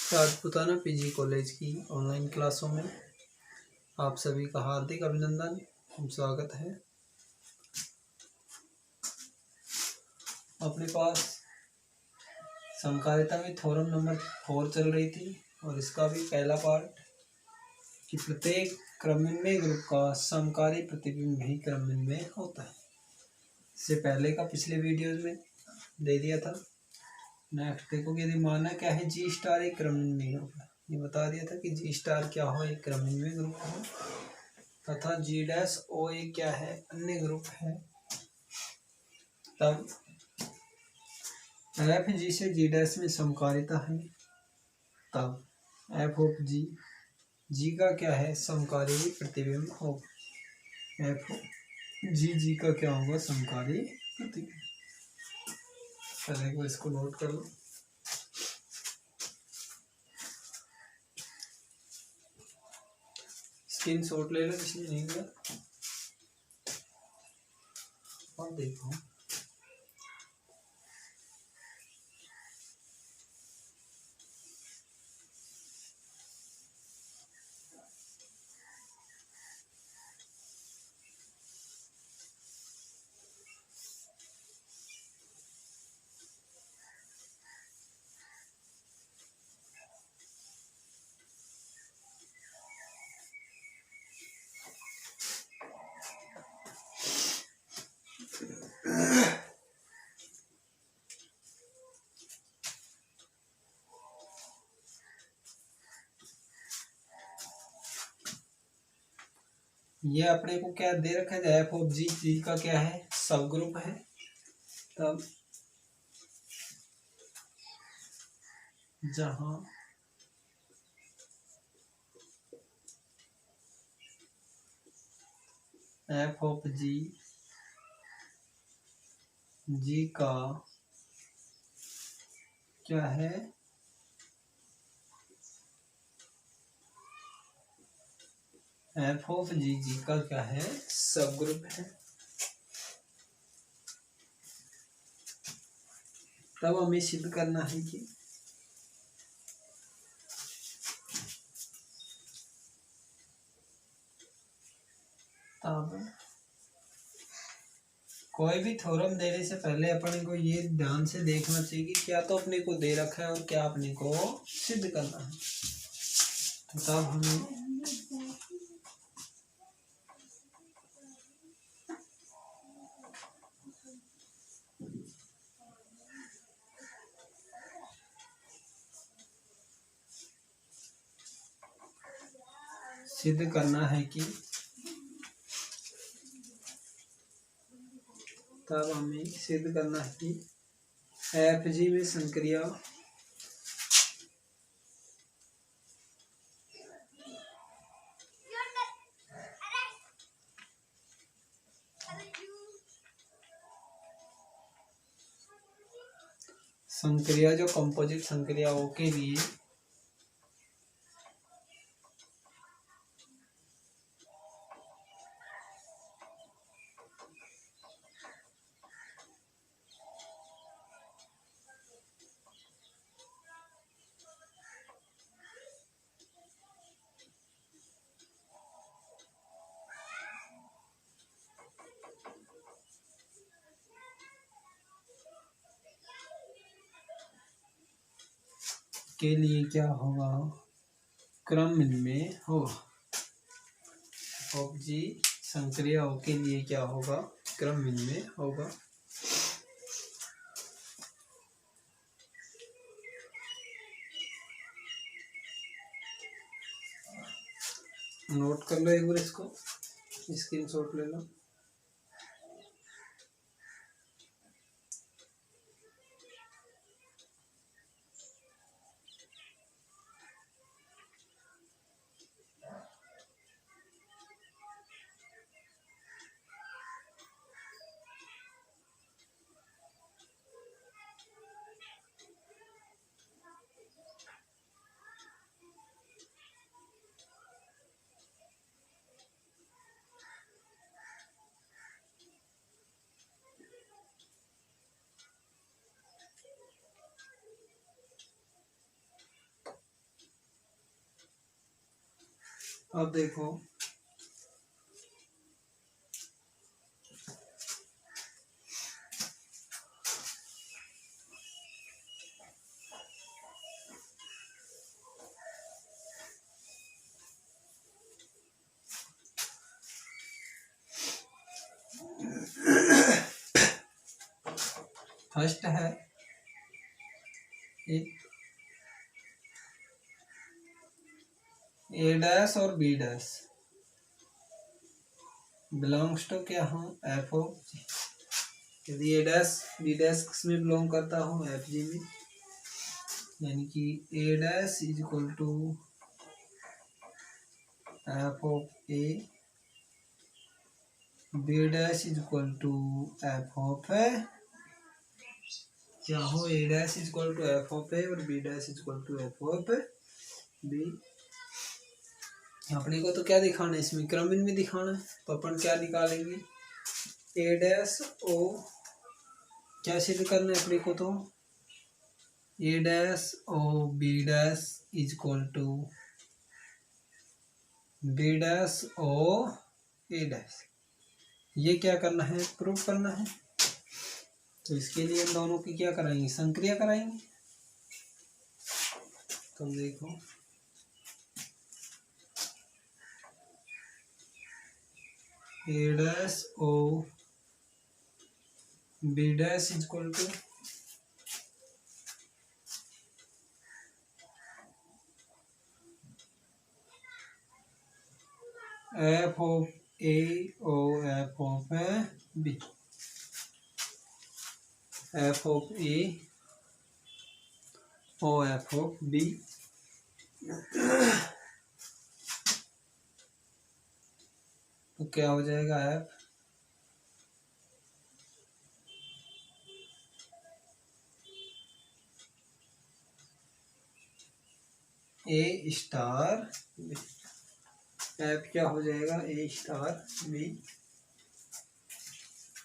Rajputana PG college की online क्लासों में आप सभी का हार्दिक अभिनंदन एवं स्वागत है। अपने पास समकालिका में थ्योरम नंबर 4 चल रही थी और इसका भी पहला पार्ट कि प्रत्येक क्रमन्वय ग्रुप का समकारी प्रतिबिंब ही क्रमन्वय होता है। इससे पहले का पिछले वीडियोज में दे दिया था। नेक्स्ट देखो कि यदि माना क्या है जी स्टार एक क्रमन्वय ग्रुप है, ये बता दिया था कि जी स्टार क्या हो, एक क्रमन्वय ग्रुप हो, तथा जी डैश ओ एक क्या है, अन्य ग्रुप है। तब एफ जी से जी डैश में समकारिता है, तब एफ ऑफ जी जी का क्या है, समकारी प्रतिबिंब होगा। एफ जी का क्या होगा, समकारी प्रतिबिंब। पहले को इसको नोट कर लो। स्क्रीनशॉट ले लो जिसने नहीं लिया। और देखो ये अपने को क्या दे रखा है, एफ ऑफ जी जी का क्या है, सब ग्रुप है। तब जहां एफ ऑफ जी जी का क्या है, एफ ऑफ जी जी का क्या है, सब ग्रुप है। तब हमें सिद्ध करना है कि तब कोई भी थ्योरम देने से पहले अपने को ये ध्यान से देखना चाहिए कि क्या तो अपने को दे रखा है और क्या अपने को सिद्ध करना है। तो तब हमें सिद्ध करना है कि तब हमें सिद्ध करना है कि एफ जी में संक्रिया जो कंपोजिट संक्रियाओं के लिए क्या होगा, क्रम में होगा। ऑफ जी संक्रियाओं के लिए क्या होगा, क्रम में होगा। नोट कर लो एक बार, इसको स्क्रीनशॉट ले लो। अब देखो फर्स्ट है ए डैश और बी डैश बिलोंग्स टू क्या हूँ एफ ओ। यदि ए डैश बी डैश किसमें बिलोंग करता हूँ एफ जी में, यानी कि A dash is equal to F of A, B dash is equal to F of A, क्या हो A dash is equal to F of A और B dash is equal to F of B. अपने को तो क्या दिखाना है इसमें, क्रमिन में दिखाना है, तो अपन क्या निकालेंगे ए डैश ओ, क्या सिद्ध करना है अपने को, तो A dash O B dash is equal to B dash O A dash, ये क्या करना है प्रूफ करना है। तो इसके लिए इन दोनों की क्या कराएंगे संक्रिया कराएंगे। तो देखो A dash O B dash is equal to F of A O F of B, F of A O F of B. तो क्या हो जाएगा F A star B, F क्या हो जाएगा ए स्टार बी,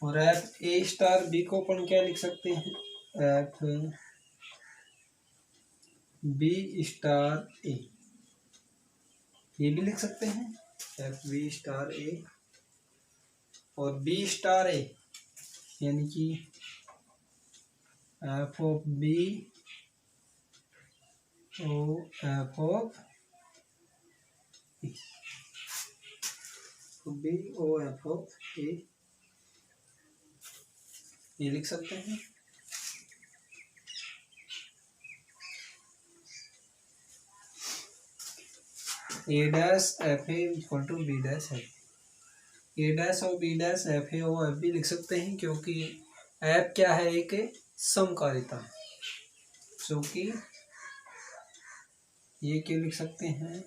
और एफ ए स्टार बी को अपन क्या लिख सकते हैं एफ बी स्टार ए, ये भी लिख सकते हैं एफ बी स्टार ए और बी स्टार ए, यानी कि F of B O F of B O F of A, ये लिख सकते हैं। A dash F A equal to B dash F, A dash और बी डैश एफ ए और F B लिख सकते हैं, क्योंकि एफ क्या है एक समकारिता, जो कि ये क्या लिख सकते हैं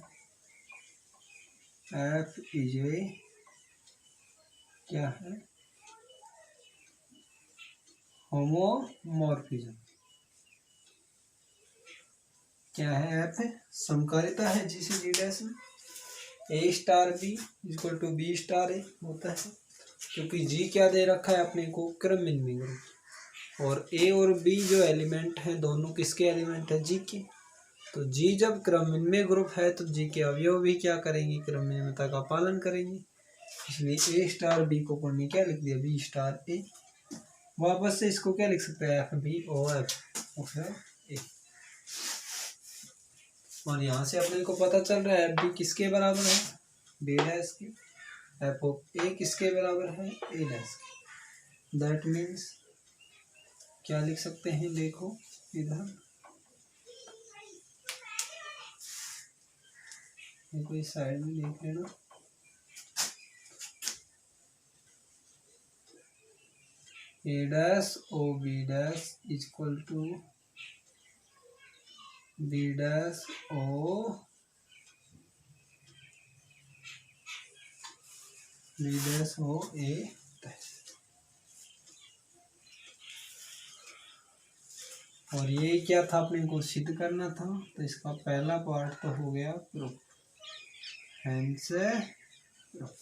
एफ इज ए क्या है होमोमॉर्फिज्म, क्या है एफ समकारिता है जी से जी डैश में, A star B equal to B star A होता है, क्योंकि जी क्या दे रखा है अपने को क्रमिन में ग्रुप, और ए और बी जो एलिमेंट है दोनों किसके एलिमेंट है जी के, तो जी जब क्रमिन में ग्रुप है तो जी के अवयव भी क्या करेंगे क्रमिनता का पालन करेंगे, इसलिए ए स्टार बी को अपन ने क्या लिख दिया बी स्टार ए। वापस से इसको क्या लिख सकते हैं F B O F A, और यहाँ से अपने को पता चल रहा है एफ बी किसके बराबर है बी डैश के, एफ ऑफ ए किसके बराबर है ए डैश के, दैट मीन्स क्या लिख सकते हैं देखो इधर कोई साइड में देख लेना, A dash O B dash equal to B dash O A dash, और ये क्या था अपने को सिद्ध करना था, तो इसका पहला पार्ट तो हो गया प्रूफ, हेंस प्रूफ।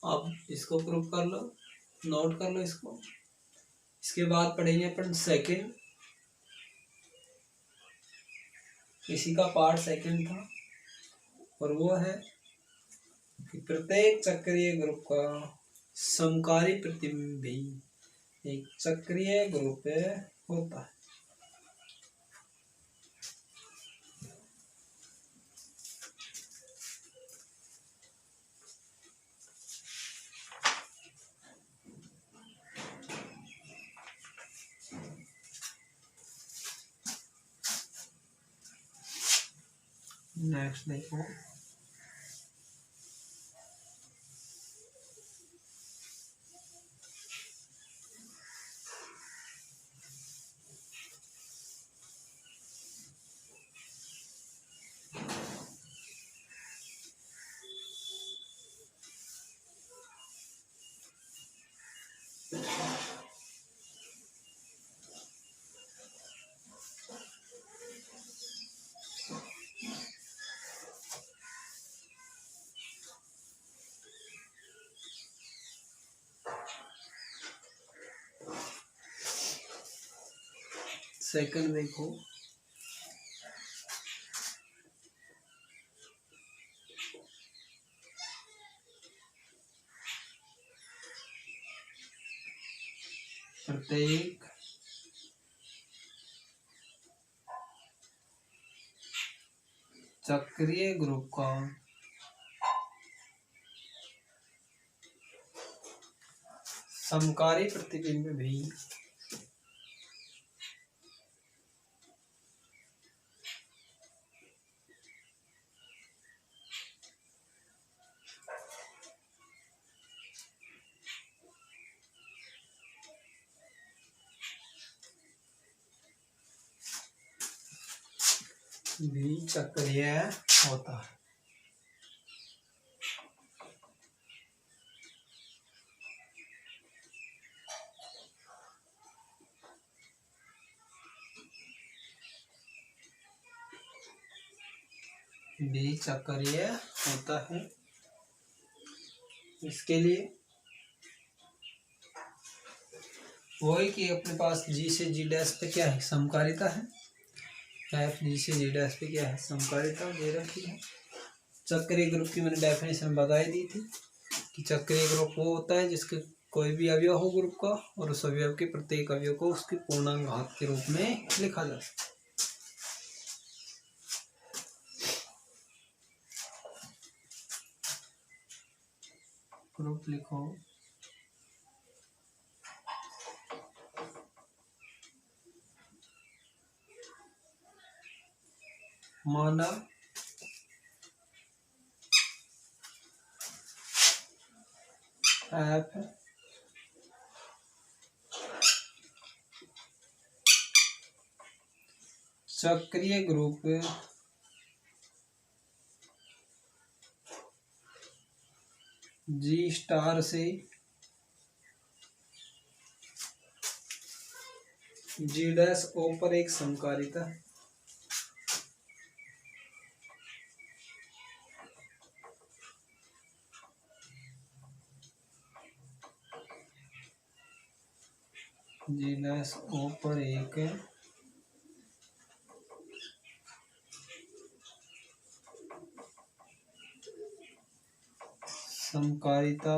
अब इसको ग्रुप कर लो, नोट कर लो इसको। इसके बाद पढ़ेंगे अपन सेकंड, इसी का पार्ट सेकंड था, और वो है कि प्रत्येक चक्रीय ग्रुप का समकारी प्रतिबिंब भी एक चक्रीय ग्रुप होता है। नेक्स्ट देखो, सेकंड देखो, प्रत्येक चक्रीय ग्रुप का समकारी प्रतिबिंब भी चक्रीय होता है। भी चक्रीय होता है। इसके लिए वही कि अपने पास G से G डैश पे क्या है, समकारिता है। F G से G डैश पे क्या है, समकारिता दे रखी है। चक्रीय ग्रुप की मैंने डेफिनेशन बताई दी थी कि चक्रीय ग्रुप वो होता है जिसके कोई भी अवयव हो ग्रुप का और उस अवयव के प्रत्येक अवयव को उसके पूर्णांक घात के रूप में लिखा जा सकता है। ग्रुप लिखो, मानव F चक्रीय ग्रुप G स्टार से G डैश O पर एक समकारिता है। G डैश O पर एक समकारिता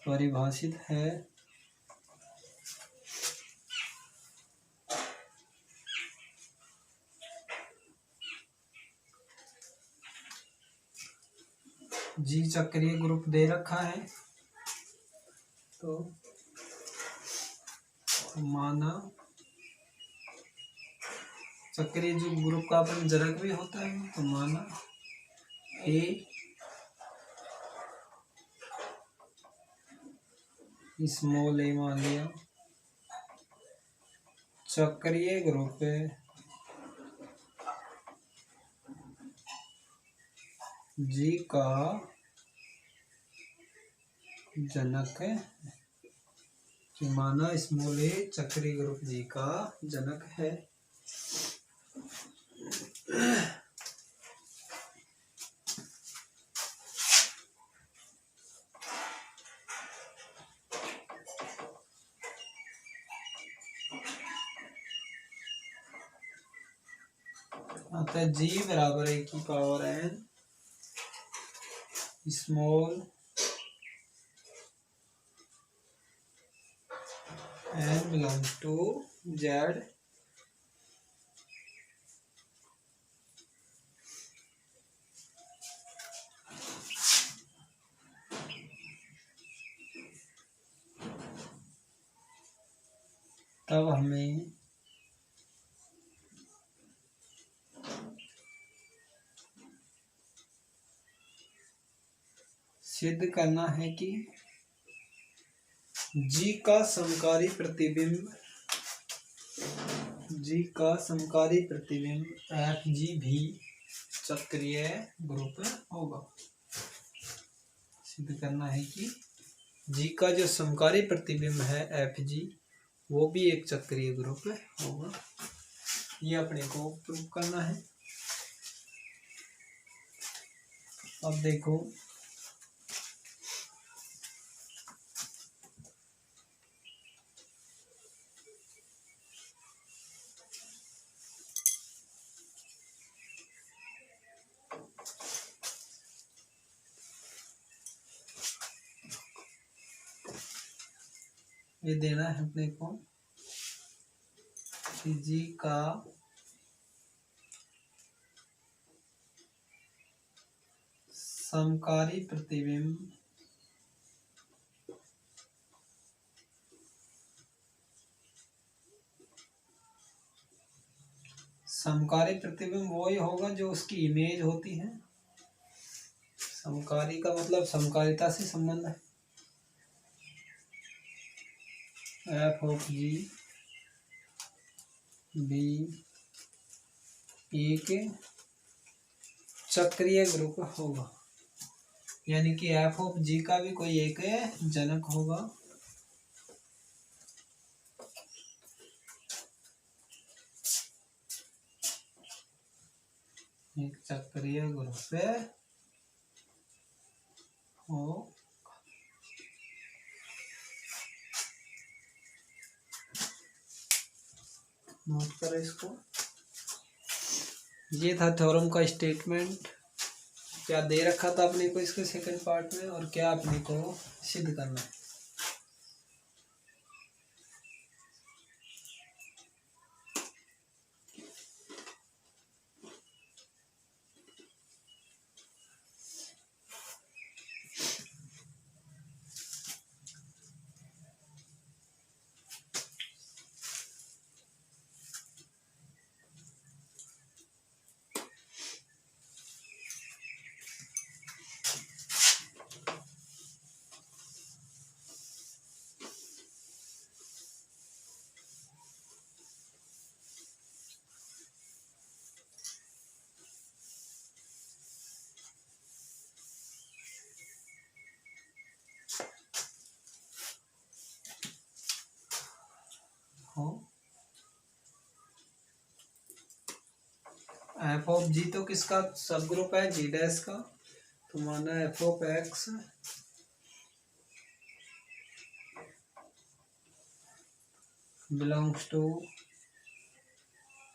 परिभाषित है G चक्रीय ग्रुप दे रखा है तो माना चक्रीय जो ग्रुप का अपन जनक भी होता है तो माना A स्मॉल a मान लिया। चक्रीय ग्रुप G का जनक है, माना स्मॉल a चक्रीय ग्रुप G का जनक है। अतः जी बराबर ए की power n small n belongs to Z तब हमें सिद्ध करना है कि जी का समकारी प्रतिबिंब एफ जी भी चक्रीय ग्रुप होगा। सिद्ध करना है कि जी का जो समकारी प्रतिबिंब है एफ जी वो भी एक चक्रीय ग्रुप होगा। ये अपने को प्रूव करना है। अब देखो ये देना है अपने को कि जी का समकारी प्रतिबिंब वही होगा जो उसकी इमेज होती है। समकारी का मतलब समकारिता से संबंध है। एफ ऑफ जी भी एक चक्रीय ग्रुप होगा, यानी कि एफ ऑफ जी का भी कोई एक जनक होगा। एक चक्रीय ग्रुप हो नोट करें इसको। ये था थ्योरम का स्टेटमेंट। क्या दे रखा था अपने को इसके सेकंड पार्ट में और क्या अपने को सिद्ध करना है। एफ ऑफ जी तो किसका सब ग्रुप है, जी डैश का। तो माना F of X belongs to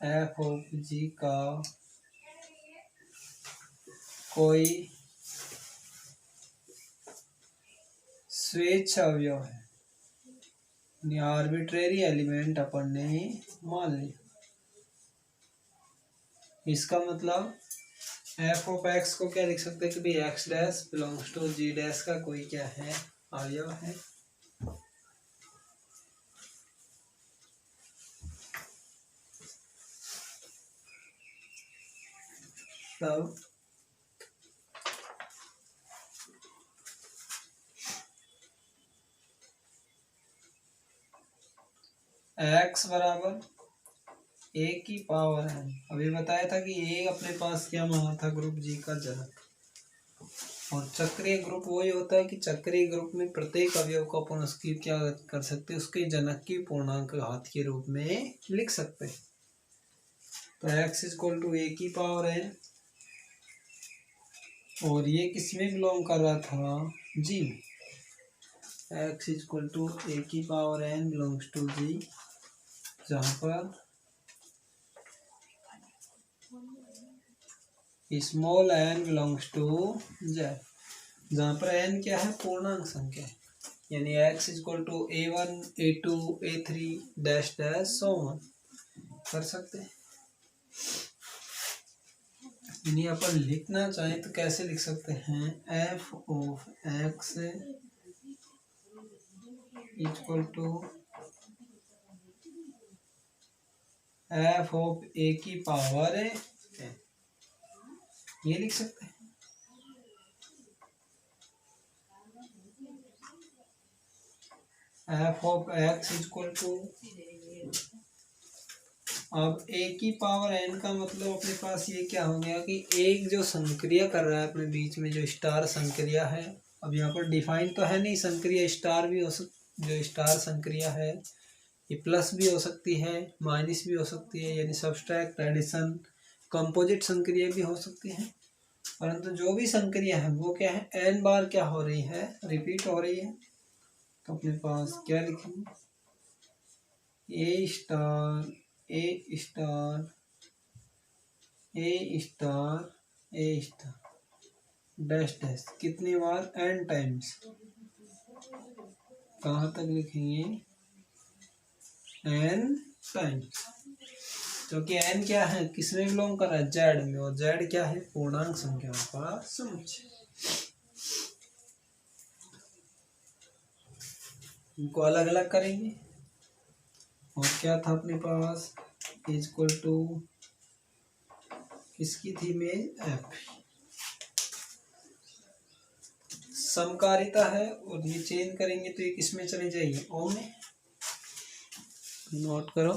F of G का कोई स्वेच्छ अवयव है, आर्बिट्रेरी एलिमेंट अपन ने मान लिया। इसका मतलब एफ ऑफ एक्स को क्या लिख सकते हैं कि भाई x dash belongs to G dash का कोई क्या है, अवयव है। तब एक्स बराबर ए की पावर है। अभी बताया था कि ए अपने पास क्या माना था, ग्रुप जी का जनक। और चक्रीय ग्रुप वही होता है कि चक्रीय ग्रुप में प्रत्येक अवयव को अपन उसकी क्या कर सकते हैं, उसके जनक की पूर्णांक घात के रूप में लिख सकते हैं। तो एक्स इक्वल टू ए की पावर है, और ये किसमें बिलोंग कर रहा था, जी में। एक्स इक्वल टू ए की power n belongs to G, जहाँ पर small n belongs to z, जहाँ पर n क्या है, पूर्णांक संख्या है, यानी x equal to a1 a2 a3 dash dash so on कर सकते हैं। यानी अपन लिखना चाहें तो कैसे लिख सकते हैं, f of x equal to f of a की पावर है, ये लिख सकते हैं। f of x equal to, अब a की पावर n का मतलब अपने पास ये क्या हो गया कि एक जो संक्रिया कर रहा है अपने बीच में, जो स्टार संक्रिया है, अब यहाँ पर डिफाइन तो है नहीं संक्रिया, स्टार भी हो जो स्टार संक्रिया है ये प्लस भी हो सकती है माइनस भी हो सकती है, यानी सब्सट्रैक्ट एडिशन कंपोजिट संक्रिया भी हो सकती है, परंतु जो भी संक्रिया है वो क्या है, n बार क्या हो रही है, रिपीट हो रही है। तो अपने पास क्या लिखेंगे, ए स्टार ए स्टार ए स्टार ए स्टार डैश डैश कितनी बार, n टाइम्स, कहाँ तक लिखेंगे, n टाइम्स, क्योंकि n क्या है, किसमें बिलोंग कर रहा है, z में, और z क्या है, पूर्णांक संख्याओं का समुच्चय। इनको अलग अलग करेंगे, और क्या था अपने पास, इक्वल टू किसकी थी में, f, समकारिता है, और ये चेंज करेंगे तो ये किसमें चली जाएगी, ओ में, नोट करो।